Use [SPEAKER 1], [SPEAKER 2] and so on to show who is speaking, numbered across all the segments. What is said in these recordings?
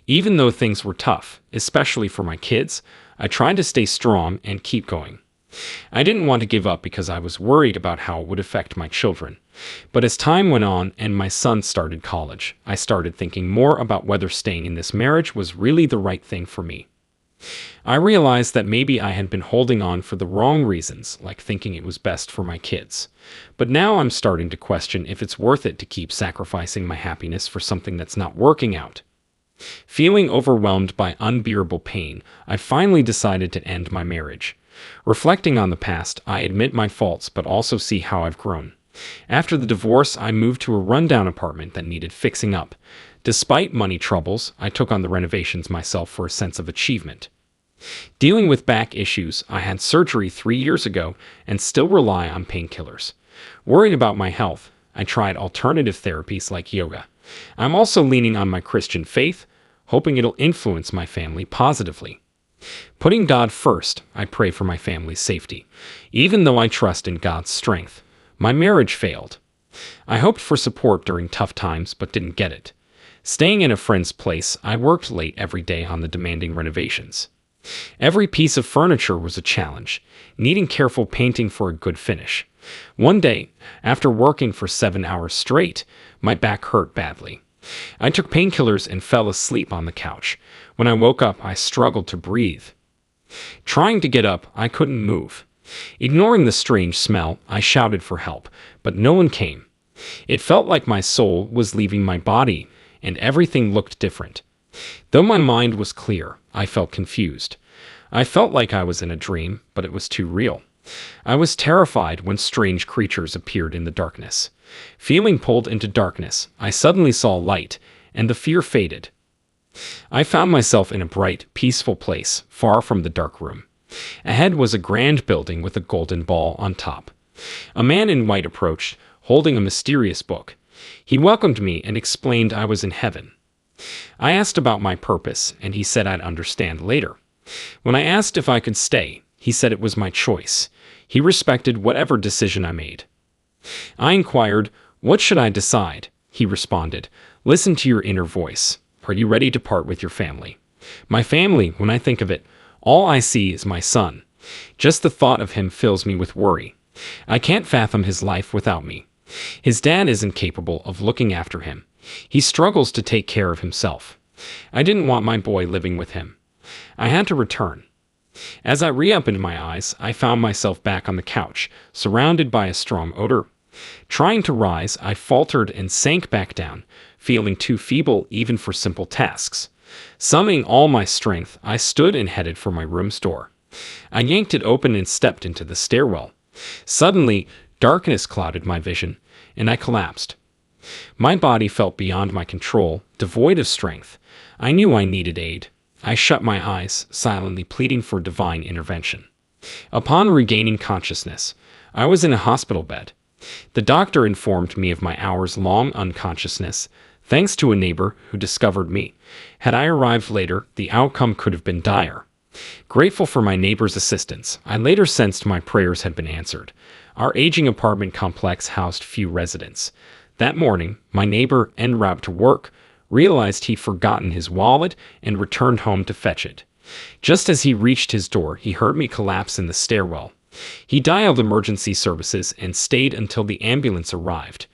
[SPEAKER 1] Even though things were tough, especially for my kids, I tried to stay strong and keep going. I didn't want to give up because I was worried about how it would affect my children. But as time went on and my son started college, I started thinking more about whether staying in this marriage was really the right thing for me. I realized that maybe I had been holding on for the wrong reasons, like thinking it was best for my kids. But now I'm starting to question if it's worth it to keep sacrificing my happiness for something that's not working out. Feeling overwhelmed by unbearable pain, I finally decided to end my marriage. Reflecting on the past, I admit my faults but also see how I've grown. After the divorce, I moved to a rundown apartment that needed fixing up. Despite money troubles, I took on the renovations myself for a sense of achievement. Dealing with back issues, I had surgery 3 years ago and still rely on painkillers. Worried about my health, I tried alternative therapies like yoga. I'm also leaning on my Christian faith, hoping it'll influence my family positively. Putting God first, I pray for my family's safety. Even though I trust in God's strength, my marriage failed. I hoped for support during tough times but didn't get it. Staying in a friend's place, I worked late every day on the demanding renovations. Every piece of furniture was a challenge, needing careful painting for a good finish. One day, after working for 7 hours straight, my back hurt badly. I took painkillers and fell asleep on the couch. When I woke up, I struggled to breathe. Trying to get up, I couldn't move. Ignoring the strange smell, I shouted for help, but no one came. It felt like my soul was leaving my body, and everything looked different. Though my mind was clear, I felt confused. I felt like I was in a dream, but it was too real. I was terrified when strange creatures appeared in the darkness. Feeling pulled into darkness, I suddenly saw light, and the fear faded. I found myself in a bright, peaceful place, far from the dark room. Ahead was a grand building with a golden ball on top. A man in white approached, holding a mysterious book. He welcomed me and explained I was in heaven. I asked about my purpose, and he said I'd understand later. When I asked if I could stay, he said it was my choice. He respected whatever decision I made. I inquired, "What should I decide?" He responded, "Listen to your inner voice. Are you ready to part with your family?" My family, when I think of it, all I see is my son. Just the thought of him fills me with worry. I can't fathom his life without me. His dad isn't capable of looking after him. He struggles to take care of himself. I didn't want my boy living with him. I had to return. As I reopened my eyes, I found myself back on the couch, surrounded by a strong odor. Trying to rise, I faltered and sank back down, feeling too feeble even for simple tasks. Summoning all my strength, I stood and headed for my room's door. I yanked it open and stepped into the stairwell. Suddenly, darkness clouded my vision, and I collapsed. My body felt beyond my control, devoid of strength. I knew I needed aid. I shut my eyes, silently pleading for divine intervention. Upon regaining consciousness, I was in a hospital bed. The doctor informed me of my hours-long unconsciousness, thanks to a neighbor who discovered me. Had I arrived later, the outcome could have been dire. Grateful for my neighbor's assistance, I later sensed my prayers had been answered. Our aging apartment complex housed few residents. That morning, my neighbor, en route to work, realized he'd forgotten his wallet and returned home to fetch it. Just as he reached his door, he heard me collapse in the stairwell. He dialed emergency services and stayed until the ambulance arrived.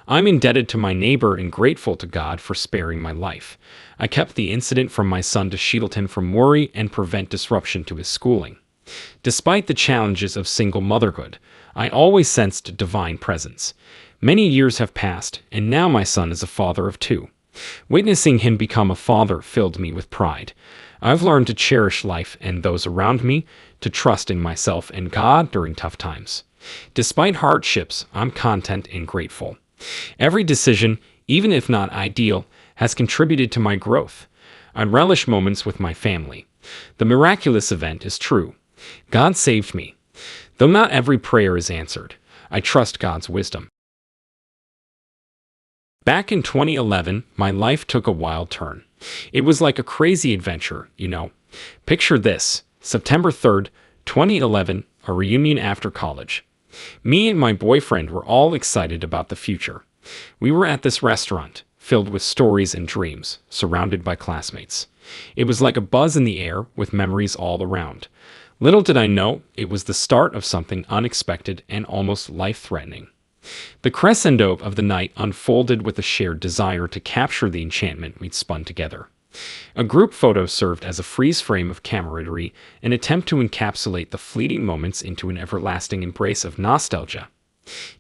[SPEAKER 1] I'm indebted to my neighbor and grateful to God for sparing my life. I kept the incident from my son to shield him from worry and prevent disruption to his schooling. Despite the challenges of single motherhood, I always sensed divine presence. Many years have passed, and now my son is a father of 2. Witnessing him become a father filled me with pride. I've learned to cherish life and those around me, to trust in myself and God during tough times. Despite hardships, I'm content and grateful. Every decision, even if not ideal, has contributed to my growth. I relish moments with my family. The miraculous event is true. God saved me. Though not every prayer is answered, I trust God's wisdom. Back in 2011, my life took a wild turn. It was like a crazy adventure, you know. Picture this, September 3rd, 2011, a reunion after college. Me and my boyfriend were all excited about the future. We were at this restaurant, filled with stories and dreams, surrounded by classmates. It was like a buzz in the air, with memories all around. Little did I know, it was the start of something unexpected and almost life-threatening. The crescendo of the night unfolded with a shared desire to capture the enchantment we'd spun together. A group photo served as a freeze frame of camaraderie, an attempt to encapsulate the fleeting moments into an everlasting embrace of nostalgia.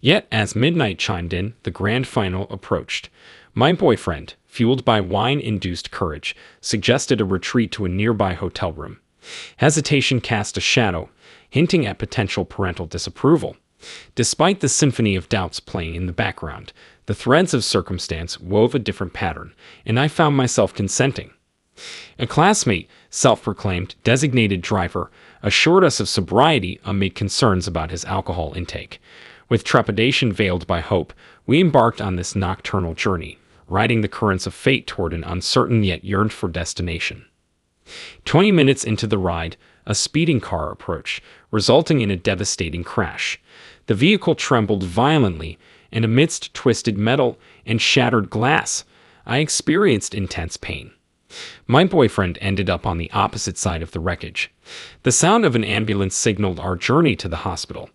[SPEAKER 1] Yet, as midnight chimed in, the grand final approached. My boyfriend, fueled by wine-induced courage, suggested a retreat to a nearby hotel room. Hesitation cast a shadow, hinting at potential parental disapproval. Despite the symphony of doubts playing in the background, the threads of circumstance wove a different pattern, and I found myself consenting. A classmate, self-proclaimed designated driver, assured us of sobriety amid concerns about his alcohol intake. With trepidation veiled by hope, we embarked on this nocturnal journey, riding the currents of fate toward an uncertain yet yearned-for destination. 20 minutes into the ride, a speeding car approached, resulting in a devastating crash. The vehicle trembled violently, and amidst twisted metal and shattered glass, I experienced intense pain. My boyfriend ended up on the opposite side of the wreckage. The sound of an ambulance signaled our journey to the hospital.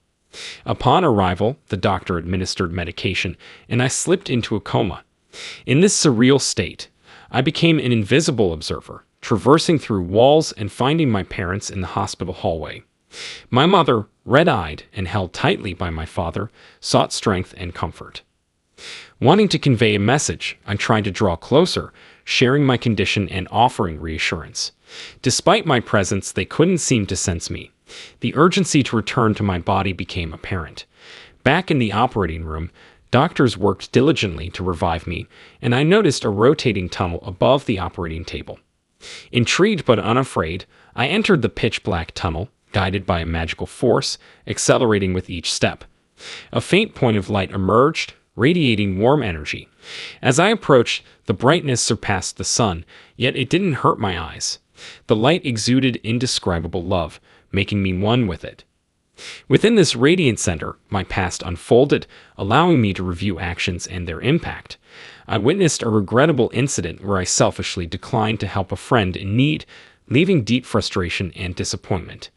[SPEAKER 1] Upon arrival, the doctor administered medication, and I slipped into a coma. In this surreal state, I became an invisible observer, traversing through walls and finding my parents in the hospital hallway. My mother, red-eyed and held tightly by my father, sought strength and comfort. Wanting to convey a message, I tried to draw closer, sharing my condition and offering reassurance. Despite my presence, they couldn't seem to sense me. The urgency to return to my body became apparent. Back in the operating room, doctors worked diligently to revive me, and I noticed a rotating tunnel above the operating table. Intrigued but unafraid, I entered the pitch-black tunnel, guided by a magical force, accelerating with each step. A faint point of light emerged, radiating warm energy. As I approached, the brightness surpassed the sun, yet it didn't hurt my eyes. The light exuded indescribable love, making me one with it. Within this radiant center, my past unfolded, allowing me to review actions and their impact. I witnessed a regrettable incident where I selfishly declined to help a friend in need, leaving deep frustration and disappointment.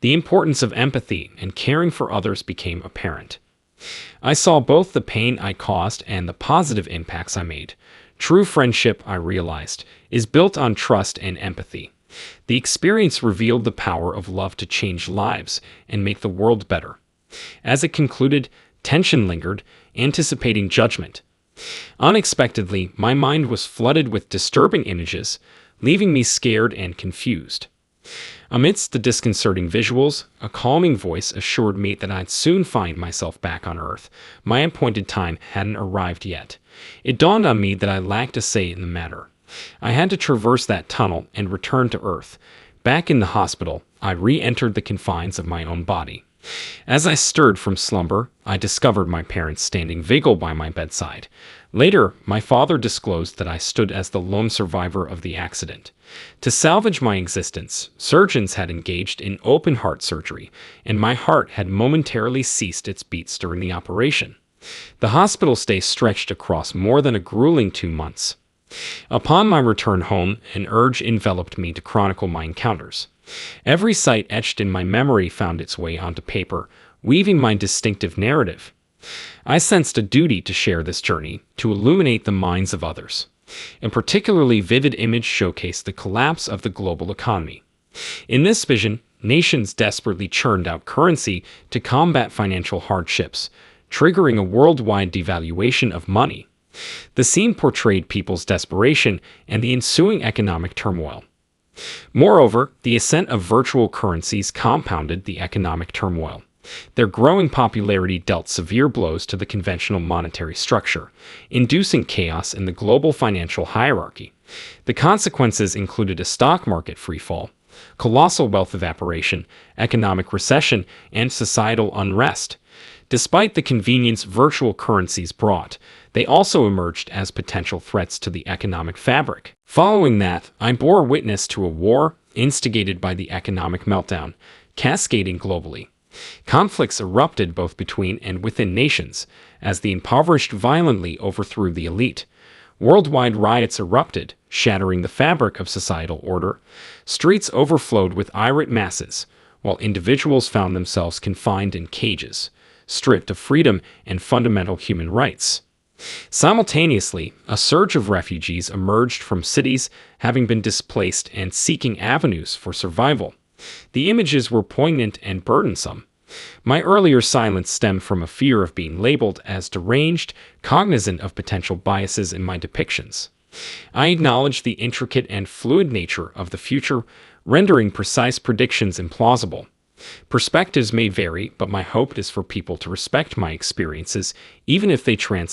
[SPEAKER 1] The importance of empathy and caring for others became apparent. I saw both the pain I caused and the positive impacts I made. True friendship, I realized, is built on trust and empathy. The experience revealed the power of love to change lives and make the world better. As it concluded, tension lingered, anticipating judgment. Unexpectedly, my mind was flooded with disturbing images, leaving me scared and confused. Amidst the disconcerting visuals, a calming voice assured me that I'd soon find myself back on Earth. My appointed time hadn't arrived yet. It dawned on me that I lacked a say in the matter. I had to traverse that tunnel and return to Earth. Back in the hospital, I re-entered the confines of my own body. As I stirred from slumber, I discovered my parents standing vigil by my bedside. Later, my father disclosed that I stood as the lone survivor of the accident. To salvage my existence, surgeons had engaged in open-heart surgery, and my heart had momentarily ceased its beats during the operation. The hospital stay stretched across more than a grueling 2 months. Upon my return home, an urge enveloped me to chronicle my encounters. Every sight etched in my memory found its way onto paper, weaving my distinctive narrative. I sensed a duty to share this journey, to illuminate the minds of others. A particularly vivid image showcased the collapse of the global economy. In this vision, nations desperately churned out currency to combat financial hardships, triggering a worldwide devaluation of money. The scene portrayed people's desperation and the ensuing economic turmoil. Moreover, the ascent of virtual currencies compounded the economic turmoil. Their growing popularity dealt severe blows to the conventional monetary structure, inducing chaos in the global financial hierarchy. The consequences included a stock market freefall, colossal wealth evaporation, economic recession, and societal unrest. Despite the convenience virtual currencies brought, they also emerged as potential threats to the economic fabric. Following that, I bore witness to a war instigated by the economic meltdown, cascading globally. Conflicts erupted both between and within nations, as the impoverished violently overthrew the elite. Worldwide riots erupted, shattering the fabric of societal order. Streets overflowed with irate masses, while individuals found themselves confined in cages, stripped of freedom and fundamental human rights. Simultaneously, a surge of refugees emerged from cities having been displaced and seeking avenues for survival. The images were poignant and burdensome. My earlier silence stemmed from a fear of being labeled as deranged, cognizant of potential biases in my depictions. I acknowledge the intricate and fluid nature of the future, rendering precise predictions implausible. Perspectives may vary, but my hope is for people to respect my experiences, even if they transcend